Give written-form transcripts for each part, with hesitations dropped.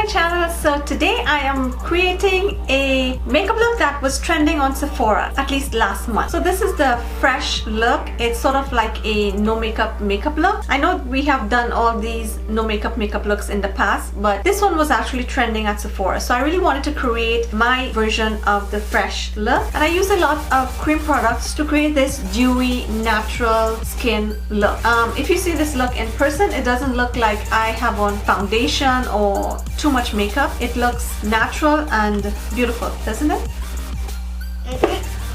my channel. So today I am creating a makeup look that was trending on Sephora at least last month. So this is the fresh look. It's sort of like a no makeup look. I know we have done all these no makeup looks in the past, but this one was actually trending at Sephora. So I really wanted to create my version of the fresh look, and I use a lot of cream products to create this dewy natural skin look. If you see this look in person, it doesn't look like I have on foundation or too much makeup. It looks natural and beautiful, doesn't it?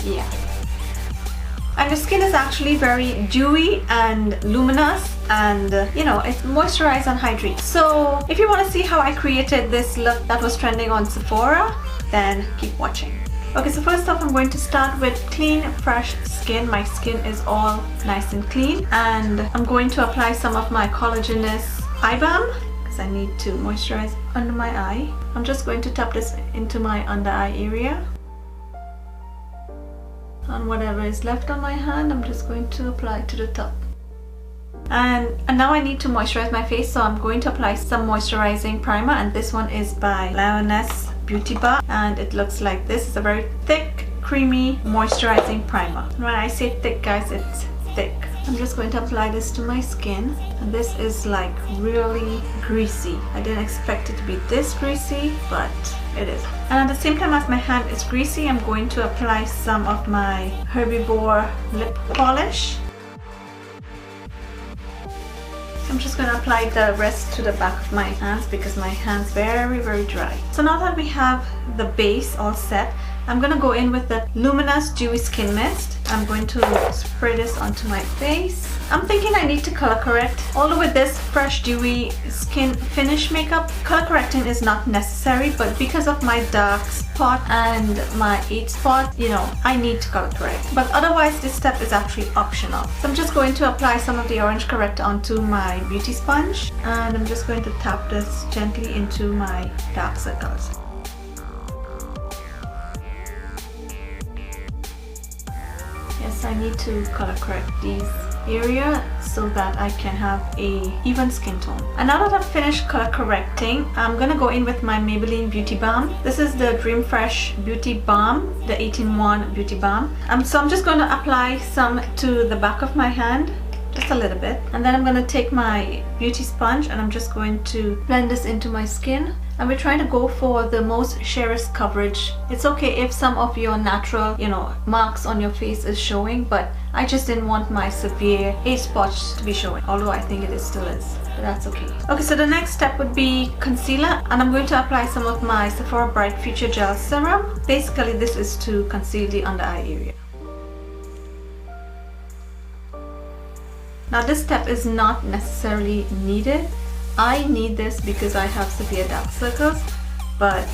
Yeah. And the skin is actually very dewy and luminous, and you know, it's moisturized and hydrates. So if you want to see how I created this look that was trending on Sephora, then keep watching. Okay, so first off, I'm going to start with clean, fresh skin. My skin is all nice and clean, and I'm going to apply some of my Collagenesis eye balm because I need to moisturize under my eye. I'm just going to tap this into my under eye area. And whatever is left on my hand, I'm just going to apply it to the top. And now I need to moisturize my face, so I'm going to apply some moisturizing primer, and this one is by Lionesse Beauty Bar, and it looks like this. It's a very thick, creamy moisturizing primer. When I say thick, guys, it's thick. I'm just going to apply this to my skin, and this is like really greasy. I didn't expect it to be this greasy, but it is. And at the same time as my hand is greasy, I'm going to apply some of my Herbivore lip polish. I'm just going to apply the rest to the back of my hands because my hands very dry. So now that we have the base all set, I'm going to go in with the Luminous Dewy Skin Mist. I'm going to spray this onto my face. I'm thinking I need to color correct. Although with this fresh dewy skin finish makeup, color correcting is not necessary, but because of my dark spot and my age spot, you know, I need to color correct. But otherwise this step is actually optional. So I'm just going to apply some of the orange corrector onto my beauty sponge, and I'm just going to tap this gently into my dark circles. Yes, I need to color correct these area so that I can have a even skin tone. And now that I've finished color correcting, I'm gonna go in with my Maybelline Beauty Balm. This is the Dream Fresh Beauty Balm, the 18-in-1 Beauty Balm. So I'm just going to apply some to the back of my hand, just a little bit, and then I'm going to take my beauty sponge and I'm just going to blend this into my skin. And we're trying to go for the most sheerest coverage. It's okay if some of your natural, you know, marks on your face is showing, but I just didn't want my severe age spots to be showing, although I think it still is, but that's okay. Okay, so the next step would be concealer, and I'm going to apply some of my Sephora Bright Future Gel Serum. Basically, this is to conceal the under eye area. Now this step is not necessarily needed. I need this because I have severe dark circles, but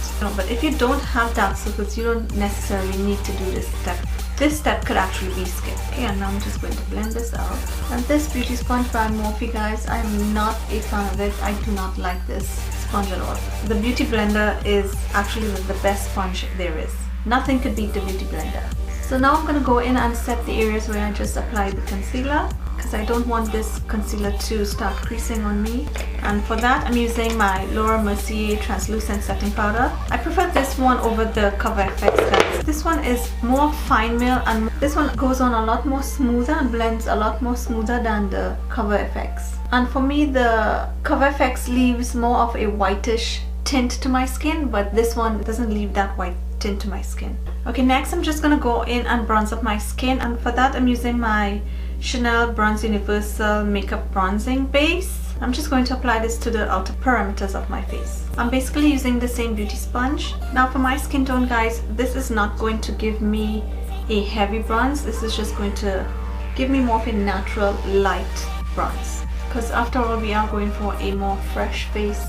if you don't have dark circles, you don't necessarily need to do this step. This step could actually be skipped. Okay, and now I'm just going to blend this out. And this beauty sponge by Morphe, guys, I'm not a fan of it. I do not like this sponge at all. The Beauty Blender is actually the best sponge there is. Nothing could beat the Beauty Blender. So now I'm going to go in and set the areas where I just applied the concealer, because I don't want this concealer to start creasing on me. And for that, I'm using my Laura Mercier Translucent Setting Powder. I prefer this one over the Cover FX, guys. This one is more fine meal, and this one goes on a lot more smoother and blends a lot more smoother than the Cover FX. And for me, the Cover FX leaves more of a whitish tint to my skin, but this one doesn't leave that white tint to my skin. Okay, next I'm just gonna go in and bronze up my skin, and for that I'm using my Chanel Bronze Universal Makeup Bronzing Base. I'm just going to apply this to the outer perimeters of my face. I'm basically using the same beauty sponge. Now for my skin tone, guys, this is not going to give me a heavy bronze. This is just going to give me more of a natural light bronze, because after all we are going for a more fresh face,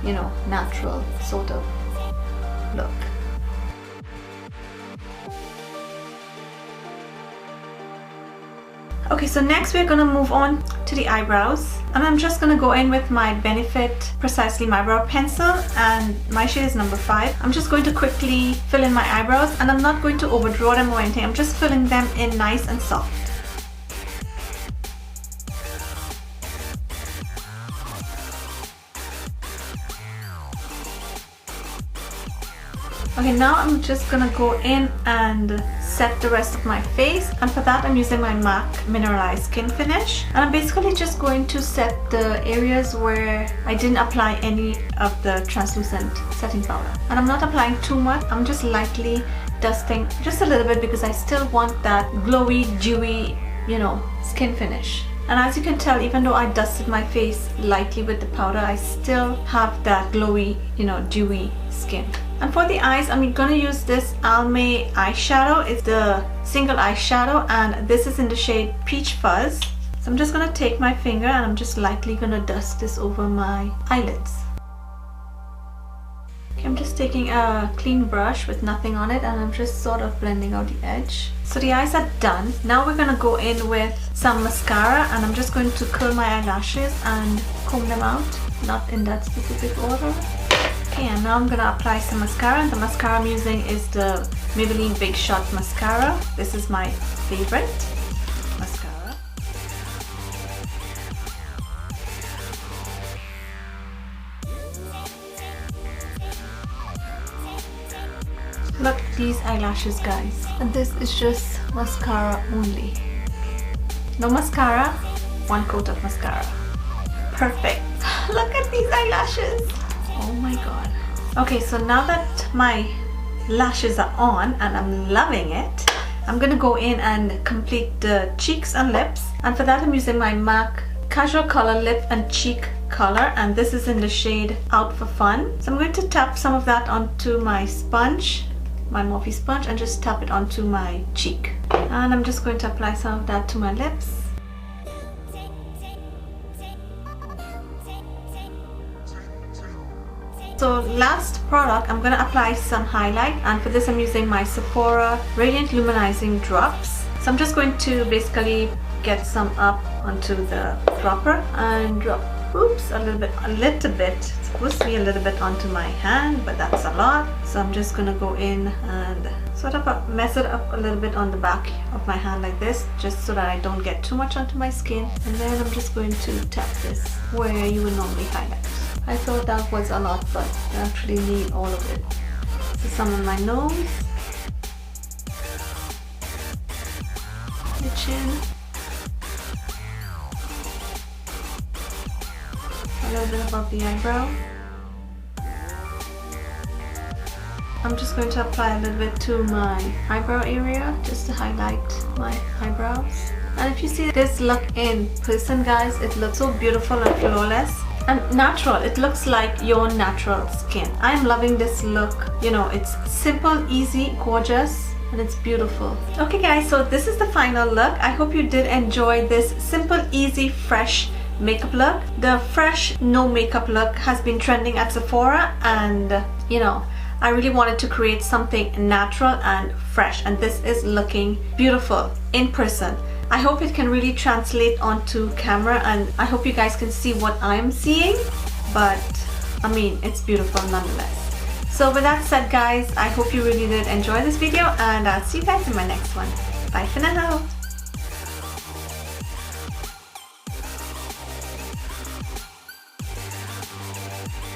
you know, natural sort of look. Okay, so next we're gonna move on to the eyebrows, and I'm just gonna go in with my Benefit Precisely My Brow Pencil, and my shade is number 5. I'm just going to quickly fill in my eyebrows, and I'm not going to overdraw them or anything. I'm just filling them in nice and soft. Okay, now I'm just gonna go in and set the rest of my face, and for that I'm using my MAC Mineralized Skin Finish, and I'm basically just going to set the areas where I didn't apply any of the translucent setting powder. And I'm not applying too much, I'm just lightly dusting just a little bit because I still want that glowy, dewy, you know, skin finish. And as you can tell, even though I dusted my face lightly with the powder, I still have that glowy, you know, dewy skin. And for the eyes, I'm gonna use this Almay eyeshadow. It's the single eyeshadow, and this is in the shade Peach Fuzz. So I'm just gonna take my finger and I'm just lightly gonna dust this over my eyelids. Okay, I'm just taking a clean brush with nothing on it, and I'm just sort of blending out the edge. So the eyes are done. Now we're gonna go in with some mascara, and I'm just going to curl my eyelashes and comb them out, not in that specific order. Okay, and now I'm gonna apply some mascara, and the mascara I'm using is the Maybelline Big Shot Mascara. This is my favorite mascara. Look at these eyelashes, guys. And this is just mascara only. No mascara, one coat of mascara. Perfect. Look at these eyelashes. Oh my god. Okay, so now that my lashes are on and I'm loving it, I'm gonna go in and complete the cheeks and lips. And for that I'm using my MAC Casual Color Lip and Cheek Color, and this is in the shade Out for Fun. So I'm going to tap some of that onto my sponge, my Morphe sponge, and just tap it onto my cheek. And I'm just going to apply some of that to my lips. So last product, I'm going to apply some highlight, and for this I'm using my Sephora Radiant Luminizing Drops. So I'm just going to basically get some up onto the dropper and drop, oops, a little bit, it's supposed to be a little bit onto my hand, but that's a lot. So I'm just going to go in and sort of mess it up a little bit on the back of my hand like this, just so that I don't get too much onto my skin. And then I'm just going to tap this where you would normally highlight. I thought that was a lot, but I actually need all of it. So some on my nose, the chin, a little bit above the eyebrow. I'm just going to apply a little bit to my eyebrow area just to highlight my eyebrows. And if you see this look in person, guys, it looks so beautiful and flawless and natural. It looks like your natural skin. I'm loving this look. You know, it's simple, easy, gorgeous, and it's beautiful. Okay guys, so this is the final look. I hope you did enjoy this simple, easy, fresh makeup look. The fresh no makeup look has been trending at Sephora, and you know, I really wanted to create something natural and fresh, and this is looking beautiful in person. I hope it can really translate onto camera, and I hope you guys can see what I'm seeing, but I mean, it's beautiful nonetheless. So with that said, guys, I hope you really did enjoy this video, and I'll see you guys in my next one. Bye for now.